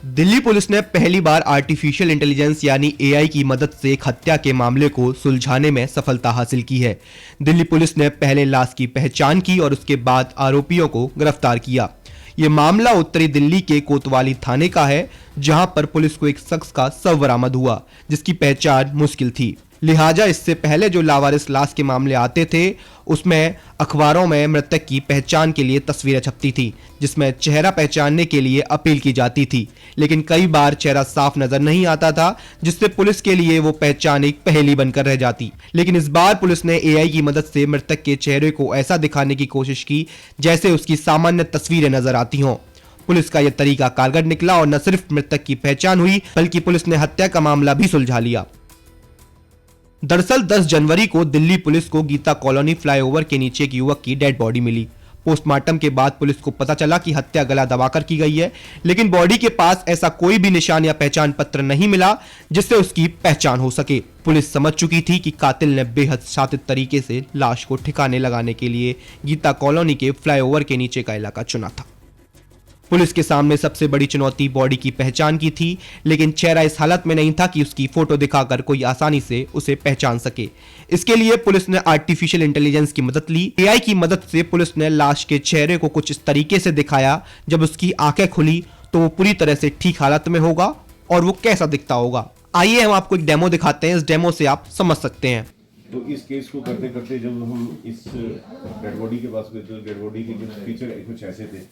Delhi police ने पहली बार artificial intelligence यानी एआई की मदद से एक हत्या के मामले को सुलझाने में सफलता हासिल की है। दिल्ली पुलिस ने पहले लाश की पहचान की और उसके बाद आरोपियों को गिरफ्तार किया। ये मामला उत्तरी दिल्ली के कोतवाली थाने का है, जहां पर पुलिस को एक शख्स का शव बरामद हुआ, जिसकी पहचान मुश्किल थी। लिहाजा इससे पहले जो लावारिस लाश के मामले आते थे, उसमें अखबारों में मृतक की पहचान के लिए तस्वीरें छपती थी, जिसमें चेहरा पहचानने के लिए अपील की जाती थी, लेकिन कई बार चेहरा साफ नजर नहीं आता था, जिससे पुलिस के लिए वो पहचान एक पहेली बनकर रह जाती। लेकिन इस बार पुलिस ने एआई की मदद से मृतक के चेहरे को ऐसा दिखाने की कोशिश की जैसे उसकी सामान्य तस्वीरें नजर आती हों। पुलिस का यह तरीका कारगर निकला और न सिर्फ मृतक की पहचान हुई, बल्कि पुलिस ने हत्या का मामला भी सुलझा लिया। दरअसल 10 जनवरी को दिल्ली पुलिस को गीता कॉलोनी फ्लाईओवर के नीचे एक युवक की डेड बॉडी मिली। पोस्टमार्टम के बाद पुलिस को पता चला कि हत्या गला दबाकर की गई है, लेकिन बॉडी के पास ऐसा कोई भी निशान या पहचान पत्र नहीं मिला जिससे उसकी पहचान हो सके। पुलिस समझ चुकी थी कि कातिल ने बेहद शातित तरीके से लाश को ठिकाने लगाने के लिए गीता कॉलोनी के फ्लाईओवर के नीचे का इलाका चुना था। पुलिस के सामने सबसे बड़ी चुनौती बॉडी की पहचान की थी, लेकिन चेहरा इस हालत में नहीं था कि उसकी फोटो दिखाकर कोई आसानी से उसे पहचान सके। इसके लिए पुलिस ने आर्टिफिशियल इंटेलिजेंस की मदद ली। एआई की मदद से पुलिस ने लाश के चेहरे को कुछ इस तरीके से दिखाया, जब उसकी आंखें खुली तो वो पूरी तरह से ठीक हालत में होगा और वो कैसा दिखता होगा। आइए हम आपको एक डेमो दिखाते हैं, इस डेमो से आप समझ सकते हैं। तो इस केस को करते करते जब हम इस डेड बॉडी के पास गए तो डेड बॉडी के जो फीचर कुछ ऐसे थे,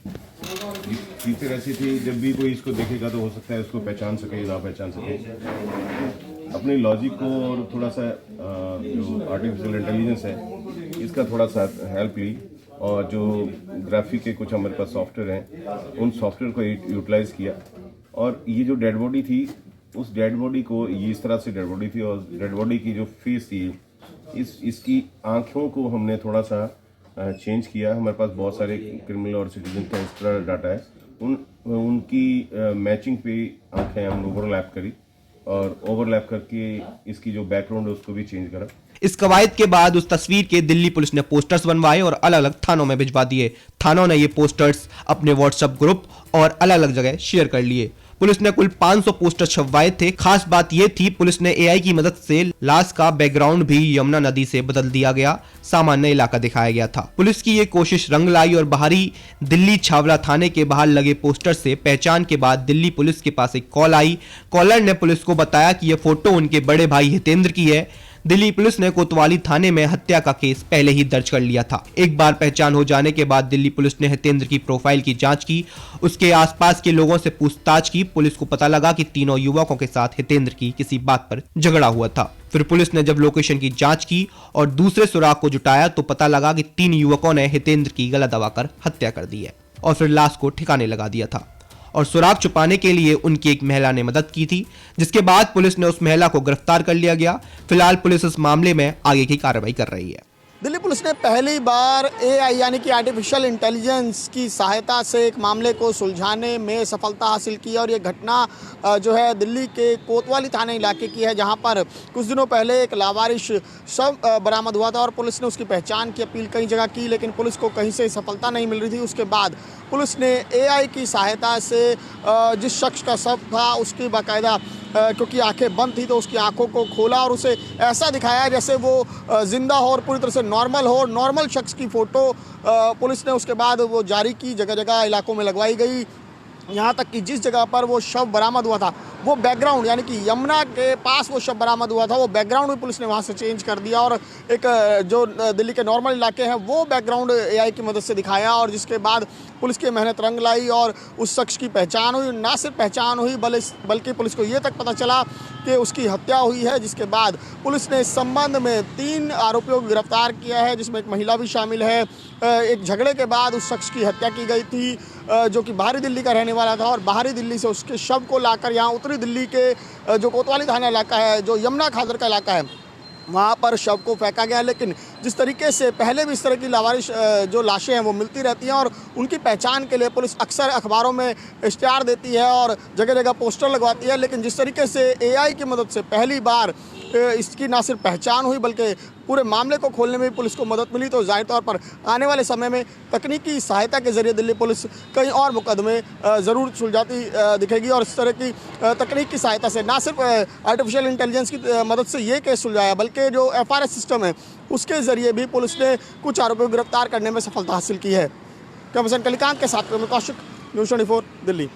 फीचर ऐसी थी, जब भी कोई इसको देखेगा तो हो सकता है उसको पहचान सके ना पहचान सके। अपने लॉजिक को और थोड़ा सा जो आर्टिफिशियल इंटेलिजेंस है इसका थोड़ा सा हेल्प ली, और जो ग्राफिक के कुछ हमारे पास सॉफ्टवेयर हैं उन सॉफ्टवेयर को यूटिलाइज किया। और ये जो डेड बॉडी थी, उस डेड बॉडी को ये इस तरह से डेड बॉडी थी, और डेड बॉडी की जो फेस थी, इसकी आँखों को हमने थोड़ा सा चेंज किया। हमारे पास बहुत सारे क्रिमिनल और सिटीजन का इस तरह डाटा है, उनकी मैचिंग पे आंखें हमने ओवरलैप करी, और ओवरलैप करके इसकी जो बैकग्राउंड है उसको भी चेंज करा। इस कवायद के बाद उस तस्वीर के दिल्ली पुलिस ने पोस्टर्स बनवाए और अलग अलग थानों में भिजवा दिए। थानों ने ये पोस्टर्स अपने व्हाट्सएप ग्रुप और अलग अलग जगह शेयर कर लिए। पुलिस ने कुल 500 पोस्टर छपवाए थे। खास बात यह थी, पुलिस ने एआई की मदद से लाश का बैकग्राउंड भी यमुना नदी से बदल दिया गया, सामान्य इलाका दिखाया गया था। पुलिस की ये कोशिश रंग लाई और बाहरी दिल्ली छावला थाने के बाहर लगे पोस्टर से पहचान के बाद दिल्ली पुलिस के पास एक कॉल आई। कॉलर ने पुलिस को बताया कि यह फोटो उनके बड़े भाई हितेंद्र की है। दिल्ली पुलिस ने कोतवाली थाने में हत्या का केस पहले ही दर्ज कर लिया था। एक बार पहचान हो जाने के बाद दिल्ली पुलिस ने हितेंद्र की प्रोफाइल की जांच की, उसके आसपास के लोगों से पूछताछ की। पुलिस को पता लगा कि तीनों युवकों के साथ हितेंद्र की किसी बात पर झगड़ा हुआ था। फिर पुलिस ने जब लोकेशन की जांच की और दूसरे सुराग को जुटाया तो पता लगा कि 3 युवकों ने हितेंद्र की गला दबाकर हत्या कर दी है और फिर लाश को ठिकाने लगा दिया था, और सुराग छुपाने के लिए उनकी एक महिला ने मदद की थी, जिसके बाद पुलिस ने उस महिला को गिरफ्तार कर लिया गया। फिलहाल पुलिस इस मामले में आगे की कार्रवाई कर रही है। दिल्ली पुलिस ने पहली बार एआई यानी कि आर्टिफिशियल इंटेलिजेंस की सहायता से एक मामले को सुलझाने में सफलता हासिल की, और ये घटना जो है दिल्ली के कोतवाली थाने इलाके की है, जहां पर कुछ दिनों पहले एक लावारिश शव बरामद हुआ था और पुलिस ने उसकी पहचान की अपील कई जगह की, लेकिन पुलिस को कहीं से सफलता नहीं मिल रही थी। उसके बाद पुलिस ने एआई की सहायता से जिस शख्स का शव था उसकी बाकायदा, क्योंकि आंखें बंद थी तो उसकी आंखों को खोला और उसे ऐसा दिखाया जैसे वो जिंदा हो और पूरी तरह से नॉर्मल हो। नॉर्मल शख्स की फ़ोटो पुलिस ने उसके बाद वो जारी की, जगह जगह इलाकों में लगवाई गई। यहाँ तक कि जिस जगह पर वो शव बरामद हुआ था वो बैकग्राउंड, यानी कि यमुना के पास वो शव बरामद हुआ था, वो बैकग्राउंड भी पुलिस ने वहाँ से चेंज कर दिया, और एक जो दिल्ली के नॉर्मल इलाके हैं वो बैकग्राउंड एआई की मदद से दिखाया, और जिसके बाद पुलिस की मेहनत रंग लाई और उस शख्स की पहचान हुई। ना सिर्फ पहचान हुई बल्कि पुलिस को ये तक पता चला कि उसकी हत्या हुई है, जिसके बाद पुलिस ने इस संबंध में 3 आरोपियों को गिरफ्तार किया है, जिसमें एक महिला भी शामिल है। एक झगड़े के बाद उस शख्स की हत्या की गई थी, जो कि बाहरी दिल्ली का रहने वाला था, और बाहरी दिल्ली से उसके शव को लाकर यहाँ उत्तरी दिल्ली के जो कोतवाली थाना इलाका है, जो यमुना खादर का इलाका है, वहाँ पर शव को फेंका गया। लेकिन जिस तरीके से पहले भी इस तरह की लावारिश जो लाशें हैं वो मिलती रहती हैं, और उनकी पहचान के लिए पुलिस अक्सर अखबारों में इश्तिहार देती है और जगह जगह पोस्टर लगवाती है, लेकिन जिस तरीके से एआई की मदद से पहली बार इसकी ना सिर्फ पहचान हुई बल्कि पूरे मामले को खोलने में भी पुलिस को मदद मिली। तो जाहिर तौर पर आने वाले समय में तकनीकी सहायता के जरिए दिल्ली पुलिस कई और मुकदमे ज़रूर सुलझाती दिखेगी और इस तरह की तकनीक की सहायता से ना सिर्फ आर्टिफिशियल इंटेलिजेंस की मदद से ये केस सुलझाया बल्कि जो FRS सिस्टम है उसके ज़रिए भी पुलिस ने कुछ आरोपियों को गिरफ्तार करने में सफलता हासिल की है। कैमरा पर्सन कलिकांत के साथ में कौशिक, न्यूज़ 24 दिल्ली।